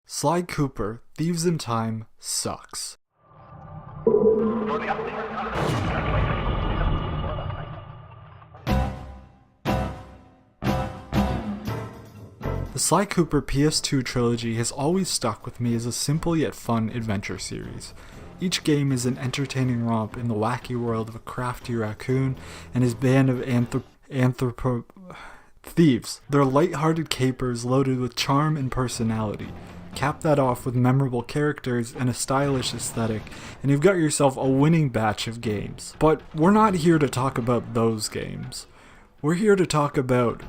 Sly Cooper, Thieves in Time sucks. The Sly Cooper PS2 trilogy has always stuck with me as a simple yet fun adventure series. Each game is an entertaining romp in the wacky world of a crafty raccoon and his band of thieves. They're light-hearted capers loaded with charm and personality. Cap that off with memorable characters and a stylish aesthetic, and you've got yourself a winning batch of games. But we're not here to talk about those games. We're here to talk about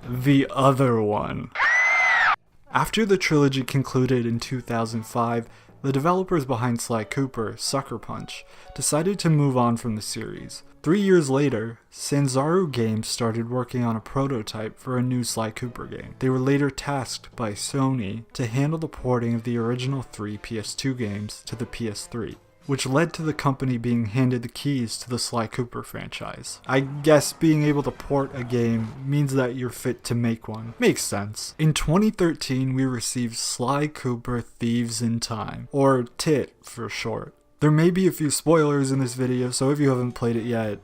the other one. After the trilogy concluded in 2005, the developers behind Sly Cooper, Sucker Punch, decided to move on from the series. 3 years later, Sanzaru Games started working on a prototype for a new Sly Cooper game. They were later tasked by Sony to handle the porting of the original 3 PS2 games to the PS3, which led to the company being handed the keys to the Sly Cooper franchise. I guess being able to port a game means that you're fit to make one. Makes sense. In 2013, we received Sly Cooper Thieves in Time, or TIT for short. There may be a few spoilers in this video, so if you haven't played it yet,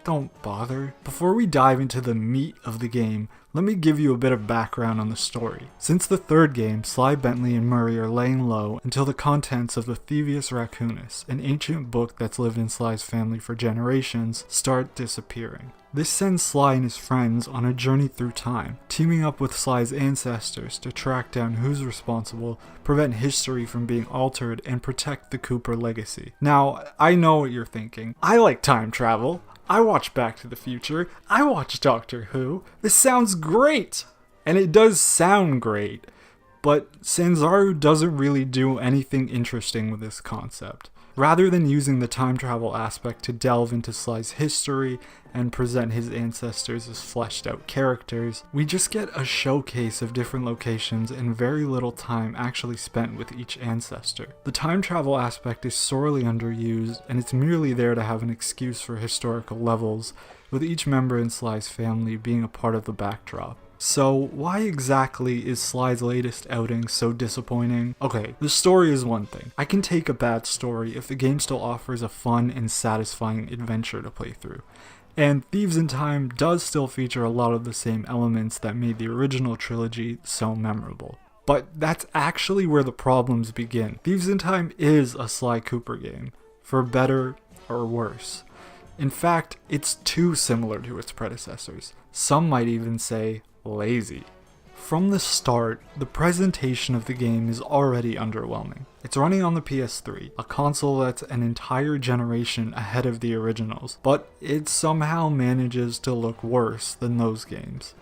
don't bother. Before we dive into the meat of the game, let me give you a bit of background on the story. Since the third game, Sly, Bentley, and Murray are laying low until the contents of the Thievius Raccoonus, an ancient book that's lived in Sly's family for generations, start disappearing. This sends Sly and his friends on a journey through time, teaming up with Sly's ancestors to track down who's responsible, prevent history from being altered, and protect the Cooper legacy. Now, I know what you're thinking. I like time travel. I watch Back to the Future. I watch Doctor Who. This sounds great! And it does sound great, but Sanzaru doesn't really do anything interesting with this concept. Rather than using the time travel aspect to delve into Sly's history and present his ancestors as fleshed out characters, we just get a showcase of different locations and very little time actually spent with each ancestor. The time travel aspect is sorely underused, and it's merely there to have an excuse for historical levels, with each member in Sly's family being a part of the backdrop. So why exactly is Sly's latest outing so disappointing? Okay, the story is one thing. I can take a bad story if the game still offers a fun and satisfying adventure to play through. And Thieves in Time does still feature a lot of the same elements that made the original trilogy so memorable. But that's actually where the problems begin. Thieves in Time is a Sly Cooper game, for better or worse. In fact, it's too similar to its predecessors. Some might even say lazy. From the start, the presentation of the game is already underwhelming. It's running on the PS3, a console that's an entire generation ahead of the originals, but it somehow manages to look worse than those games.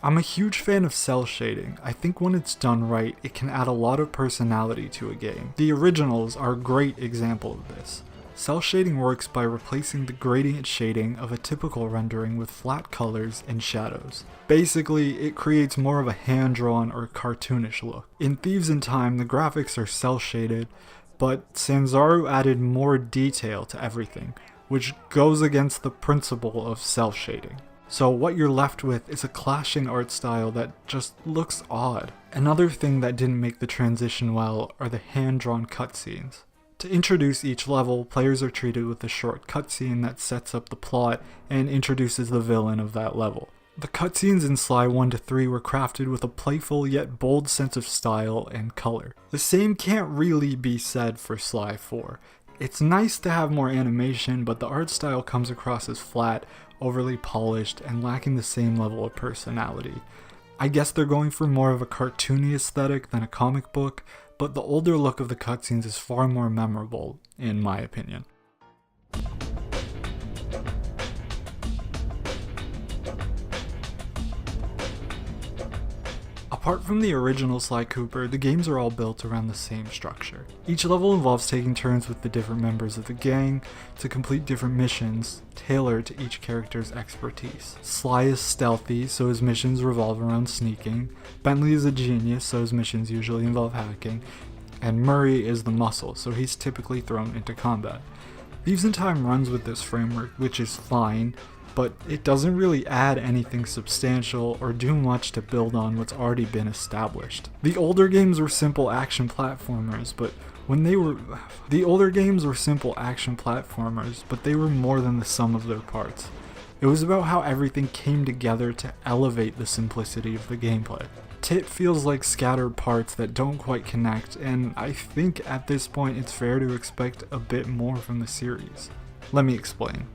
I'm a huge fan of cel shading. I think when it's done right, it can add a lot of personality to a game. The originals are a great example of this. Cel shading works by replacing the gradient shading of a typical rendering with flat colors and shadows. Basically, it creates more of a hand-drawn or cartoonish look. In Thieves in Time, the graphics are cel shaded, but Sanzaru added more detail to everything, which goes against the principle of cel shading. So what you're left with is a clashing art style that just looks odd. Another thing that didn't make the transition well are the hand-drawn cutscenes. To introduce each level, players are treated with a short cutscene that sets up the plot and introduces the villain of that level. The cutscenes in Sly 1 to 3 were crafted with a playful yet bold sense of style and color. The same can't really be said for Sly 4. It's nice to have more animation, but the art style comes across as flat, overly polished, and lacking the same level of personality. I guess they're going for more of a cartoony aesthetic than a comic book, but the older look of the cutscenes is far more memorable, in my opinion. Apart from the original Sly Cooper, the games are all built around the same structure. Each level involves taking turns with the different members of the gang to complete different missions tailored to each character's expertise. Sly is stealthy, so his missions revolve around sneaking. Bentley is a genius, so his missions usually involve hacking. And Murray is the muscle, so he's typically thrown into combat. Thieves in Time runs with this framework, which is fine, but it doesn't really add anything substantial or do much to build on what's already been established. The older games were simple action platformers, but they were more than the sum of their parts. It was about how everything came together to elevate the simplicity of the gameplay. Tit feels like scattered parts that don't quite connect, and I think at this point it's fair to expect a bit more from the series. Let me explain.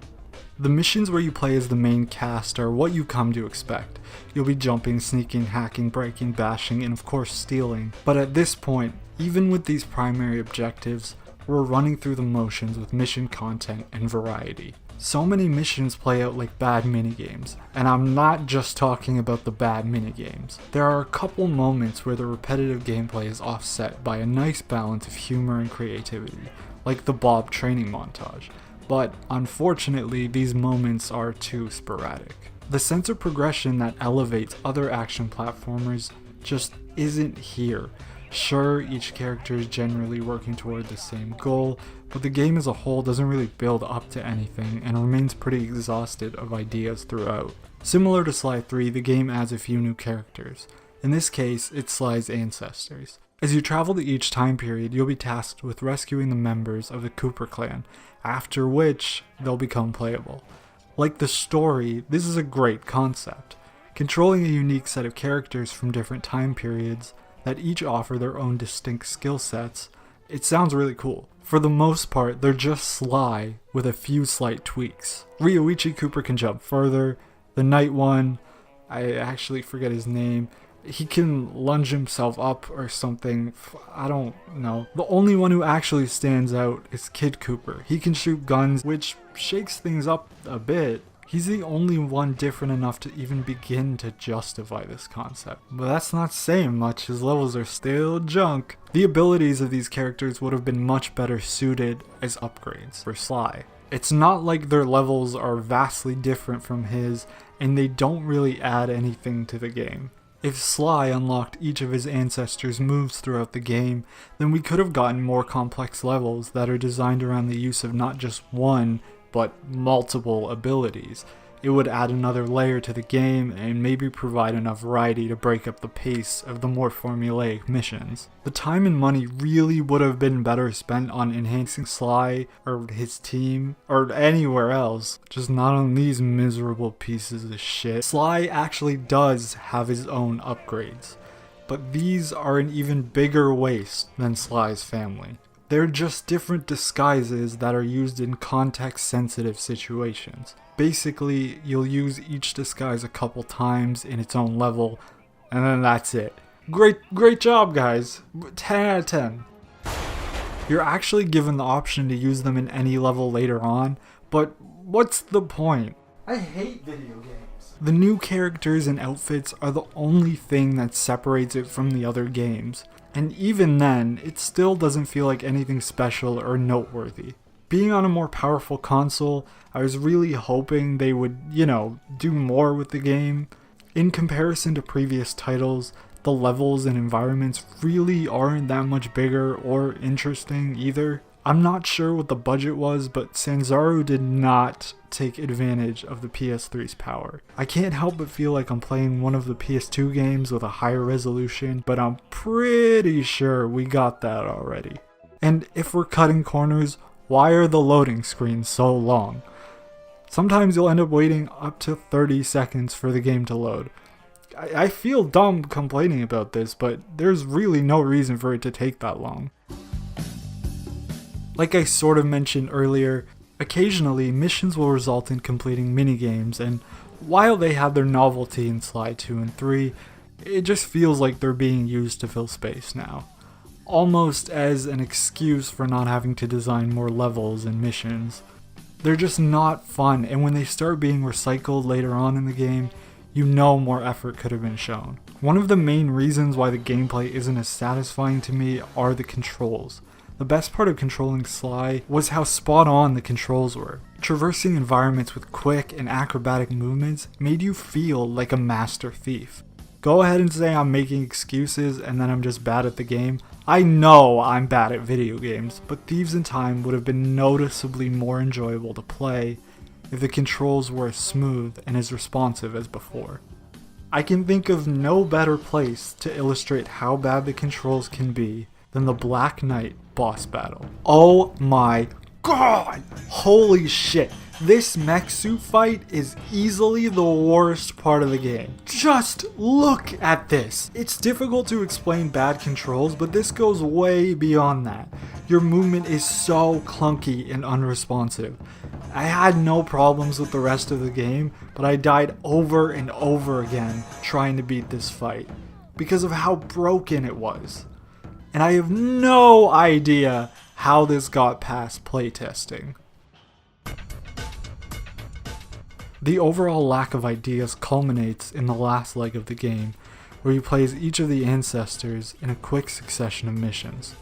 The missions where you play as the main cast are what you come to expect. You'll be jumping, sneaking, hacking, breaking, bashing, and of course stealing. But at this point, even with these primary objectives, we're running through the motions with mission content and variety. So many missions play out like bad minigames, and I'm not just talking about the bad minigames. There are a couple moments where the repetitive gameplay is offset by a nice balance of humor and creativity, like the Bob training montage. But unfortunately, these moments are too sporadic. The sense of progression that elevates other action platformers just isn't here. Sure, each character is generally working toward the same goal, but the game as a whole doesn't really build up to anything and remains pretty exhausted of ideas throughout. Similar to Sly 3, the game adds a few new characters. In this case, it's Sly's ancestors. As you travel to each time period, you'll be tasked with rescuing the members of the Cooper clan, after which they'll become playable. Like the story, this is a great concept. Controlling a unique set of characters from different time periods that each offer their own distinct skill sets, it sounds really cool. For the most part, they're just Sly with a few slight tweaks. Ryoichi Cooper can jump further. The Night one, I actually forget his name, he can lunge himself up or something, I don't know. The only one who actually stands out is Kid Cooper. He can shoot guns, which shakes things up a bit. He's the only one different enough to even begin to justify this concept. But that's not saying much, his levels are still junk. The abilities of these characters would have been much better suited as upgrades for Sly. It's not like their levels are vastly different from his, and they don't really add anything to the game. If Sly unlocked each of his ancestors' moves throughout the game, then we could have gotten more complex levels that are designed around the use of not just one, but multiple abilities. It would add another layer to the game and maybe provide enough variety to break up the pace of the more formulaic missions. The time and money really would have been better spent on enhancing Sly or his team or anywhere else, just not on these miserable pieces of shit. Sly actually does have his own upgrades, but these are an even bigger waste than Sly's family. They're just different disguises that are used in context-sensitive situations. Basically, you'll use each disguise a couple times in its own level, and then that's it. Great job, guys. 10 out of 10. You're actually given the option to use them in any level later on, but what's the point? I hate video games. The new characters and outfits are the only thing that separates it from the other games. And even then, it still doesn't feel like anything special or noteworthy. Being on a more powerful console, I was really hoping they would, do more with the game. In comparison to previous titles, the levels and environments really aren't that much bigger or interesting either. I'm not sure what the budget was, but Sanzaru did not take advantage of the PS3's power. I can't help but feel like I'm playing one of the PS2 games with a higher resolution, but I'm pretty sure we got that already. And if we're cutting corners, why are the loading screens so long? Sometimes you'll end up waiting up to 30 seconds for the game to load. I feel dumb complaining about this, but there's really no reason for it to take that long. Like I sort of mentioned earlier, occasionally missions will result in completing minigames, and while they have their novelty in Sly 2 and 3, it just feels like they're being used to fill space now. Almost as an excuse for not having to design more levels and missions. They're just not fun, and when they start being recycled later on in the game, you know more effort could have been shown. One of the main reasons why the gameplay isn't as satisfying to me are the controls. The best part of controlling Sly was how spot on the controls were. Traversing environments with quick and acrobatic movements made you feel like a master thief. Go ahead and say I'm making excuses and that I'm just bad at the game. I know I'm bad at video games, but Thieves in Time would have been noticeably more enjoyable to play if the controls were as smooth and as responsive as before. I can think of no better place to illustrate how bad the controls can be than the Black Knight boss battle. Oh my god! Holy shit! This mech suit fight is easily the worst part of the game. Just look at this! It's difficult to explain bad controls, but this goes way beyond that. Your movement is so clunky and unresponsive. I had no problems with the rest of the game, but I died over and over again trying to beat this fight because of how broken it was. And I have no idea how this got past playtesting. The overall lack of ideas culminates in the last leg of the game, where you play as each of the ancestors in a quick succession of missions.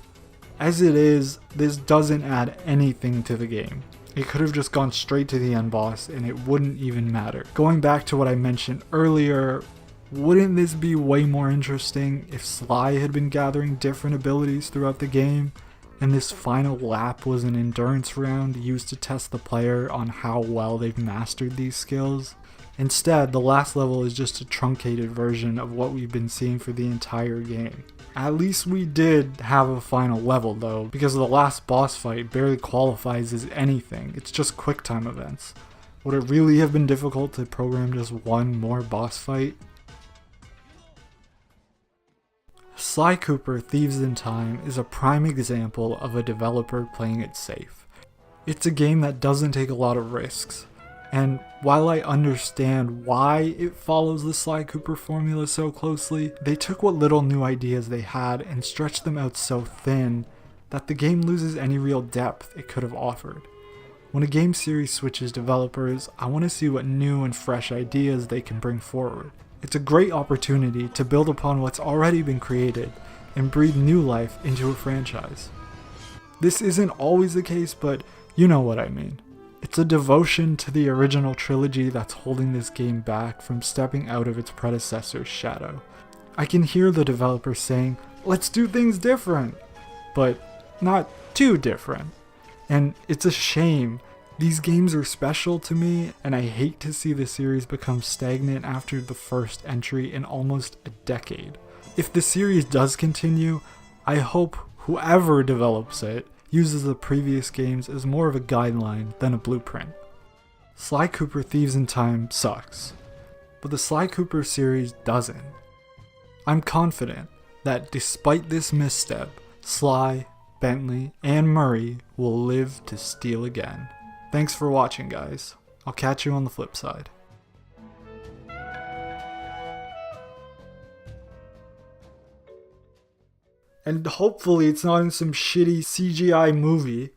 As it is, this doesn't add anything to the game. It could have just gone straight to the end boss and it wouldn't even matter. Going back to what I mentioned earlier, wouldn't this be way more interesting if Sly had been gathering different abilities throughout the game, and this final lap was an endurance round used to test the player on how well they've mastered these skills? Instead, the last level is just a truncated version of what we've been seeing for the entire game. At least we did have a final level though, because the last boss fight barely qualifies as anything, it's just quick time events. Would it really have been difficult to program just one more boss fight? Sly Cooper Thieves in Time is a prime example of a developer playing it safe. It's a game that doesn't take a lot of risks, and while I understand why it follows the Sly Cooper formula so closely, they took what little new ideas they had and stretched them out so thin that the game loses any real depth it could have offered. When a game series switches developers, I want to see what new and fresh ideas they can bring forward. It's a great opportunity to build upon what's already been created and breathe new life into a franchise. This isn't always the case, but you know what I mean. It's a devotion to the original trilogy that's holding this game back from stepping out of its predecessor's shadow. I can hear the developers saying, let's do things different, but not too different. And it's a shame. These games are special to me, and I hate to see the series become stagnant after the first entry in almost a decade. If the series does continue, I hope whoever develops it uses the previous games as more of a guideline than a blueprint. Sly Cooper Thieves in Time sucks, but the Sly Cooper series doesn't. I'm confident that despite this misstep, Sly, Bentley, and Murray will live to steal again. Thanks for watching, guys. I'll catch you on the flip side. And hopefully it's not in some shitty CGI movie